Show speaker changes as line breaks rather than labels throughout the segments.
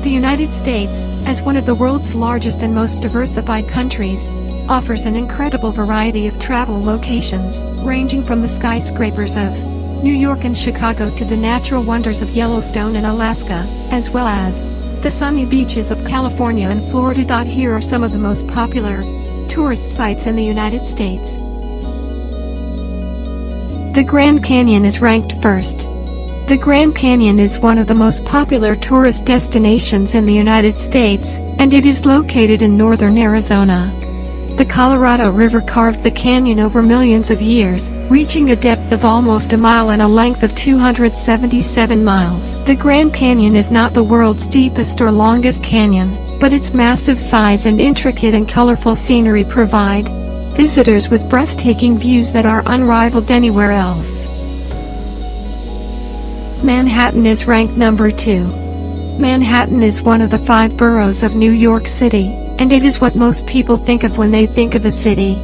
The United States, as one of the world's largest and most diversified countries, offers an incredible variety of travel locations, ranging from the skyscrapers of New York and Chicago to the natural wonders of Yellowstone and Alaska, as well as the sunny beaches of California and Florida. Here are some of the most popular tourist sites in the United States. The Grand Canyon is ranked first. The Grand Canyon is one of the most popular tourist destinations in the United States, and it is located in northern Arizona. The Colorado River carved the canyon over millions of years, reaching a depth of almost a mile and a length of 277 miles. The Grand Canyon is not the world's deepest or longest canyon, but its massive size and intricate and colorful scenery provide visitors with breathtaking views that are unrivaled anywhere else. Manhattan is ranked number 2. Manhattan is one of the 5 boroughs of New York City, and it is what most people think of when they think of the city.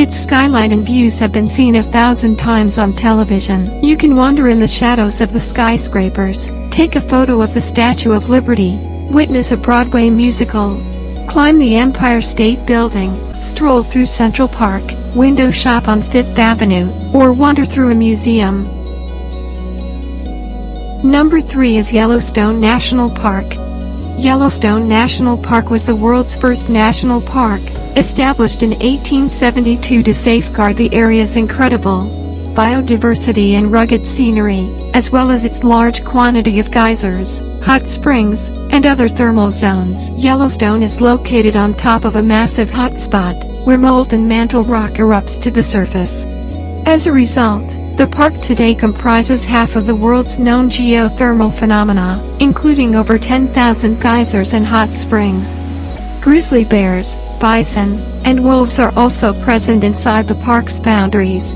Its skyline and views have been seen 1,000 times on television. You can wander in the shadows of the skyscrapers, take a photo of the Statue of Liberty, witness a Broadway musical, climb the Empire State Building, stroll through Central Park, window shop on Fifth Avenue, or wander through a museum. Number 3 is Yellowstone National Park. Yellowstone National Park was the world's first national park, established in 1872 to safeguard the area's incredible biodiversity and rugged scenery, as well as its large quantity of geysers, hot springs, and other thermal zones. Yellowstone is located on top of a massive hotspot, where molten mantle rock erupts to the surface. As a result, the park today comprises half of the world's known geothermal phenomena, including over 10,000 geysers and hot springs. Grizzly bears, bison, and wolves are also present inside the park's boundaries.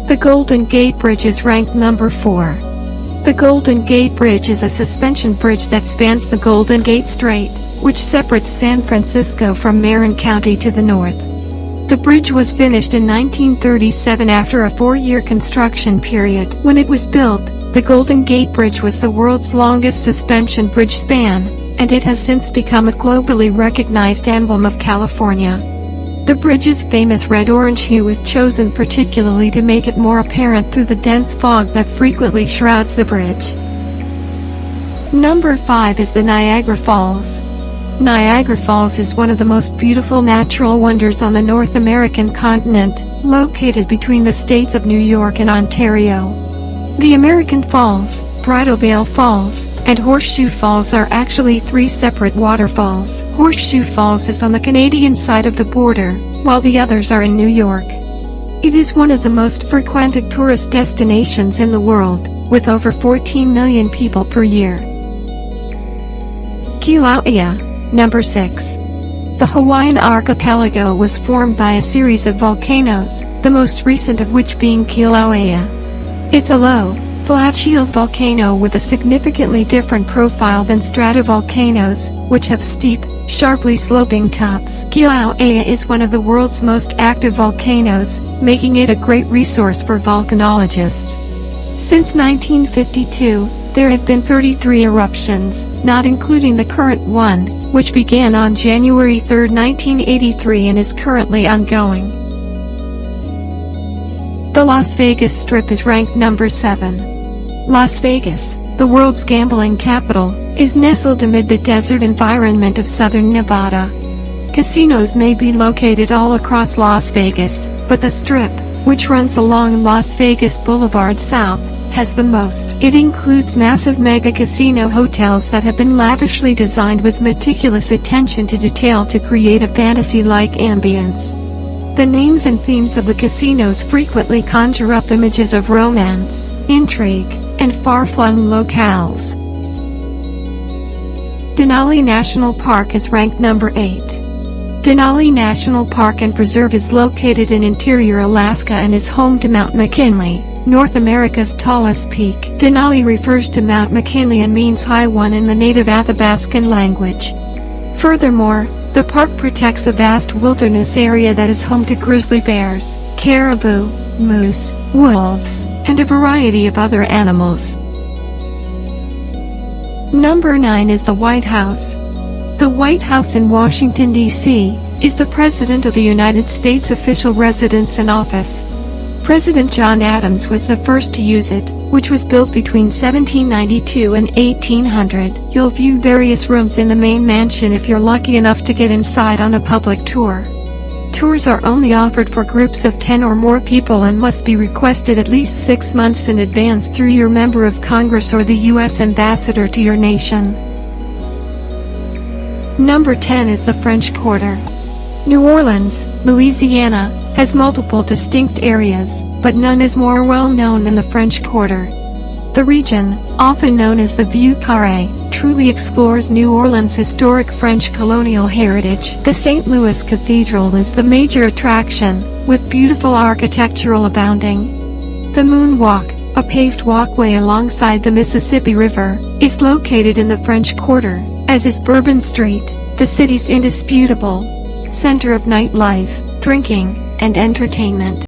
The Golden Gate Bridge is ranked number 4. The Golden Gate Bridge is a suspension bridge that spans the Golden Gate Strait, which separates San Francisco from Marin County to the north. The bridge was finished in 1937 after a 4-year construction period. When it was built, the Golden Gate Bridge was the world's longest suspension bridge span, and it has since become a globally recognized emblem of California. The bridge's famous red-orange hue was chosen particularly to make it more apparent through the dense fog that frequently shrouds the bridge. Number 5 is the Niagara Falls. Niagara Falls is one of the most beautiful natural wonders on the North American continent, located between the states of New York and Ontario. The American Falls, Bridal Veil Falls, and Horseshoe Falls are actually 3 separate waterfalls. Horseshoe Falls is on the Canadian side of the border, while the others are in New York. It is one of the most frequented tourist destinations in the world, with over 14 million people per year. Kilauea. Number 6. The Hawaiian archipelago was formed by a series of volcanoes, the most recent of which being Kilauea. It's a low, flat shield volcano with a significantly different profile than stratovolcanoes, which have steep, sharply sloping tops. Kilauea is one of the world's most active volcanoes, making it a great resource for volcanologists. Since 1952, there have been 33 eruptions, not including the current one, which began on January 3, 1983 and is currently ongoing. The Las Vegas Strip is ranked number 7. Las Vegas, the world's gambling capital, is nestled amid the desert environment of southern Nevada. Casinos may be located all across Las Vegas, but the Strip, which runs along Las Vegas Boulevard South, has the most. It includes massive mega casino hotels that have been lavishly designed with meticulous attention to detail to create a fantasy-like ambience. The names and themes of the casinos frequently conjure up images of romance, intrigue, and far-flung locales. Denali National Park is ranked number 8. Denali National Park and Preserve is located in interior Alaska and is home to Mount McKinley, North America's tallest peak. Denali refers to Mount McKinley and means High One in the native Athabascan language. Furthermore, the park protects a vast wilderness area that is home to grizzly bears, caribou, moose, wolves, and a variety of other animals. Number 9 is the White House. The White House in Washington, D.C., is the President of the United States' official residence and office. President John Adams was the first to use it, which was built between 1792 and 1800. You'll view various rooms in the main mansion if you're lucky enough to get inside on a public tour. Tours are only offered for groups of 10 or more people and must be requested at least 6 months in advance through your member of Congress or the U.S. ambassador to your nation. Number 10 is the French Quarter. New Orleans, Louisiana, has multiple distinct areas, but none is more well known than the French Quarter. The region, often known as the Vieux Carré, truly explores New Orleans' historic French colonial heritage. The St. Louis Cathedral is the major attraction, with beautiful architectural abounding. The Moonwalk, a paved walkway alongside the Mississippi River, is located in the French Quarter, as is Bourbon Street, the city's indisputable center of nightlife, drinking, and entertainment.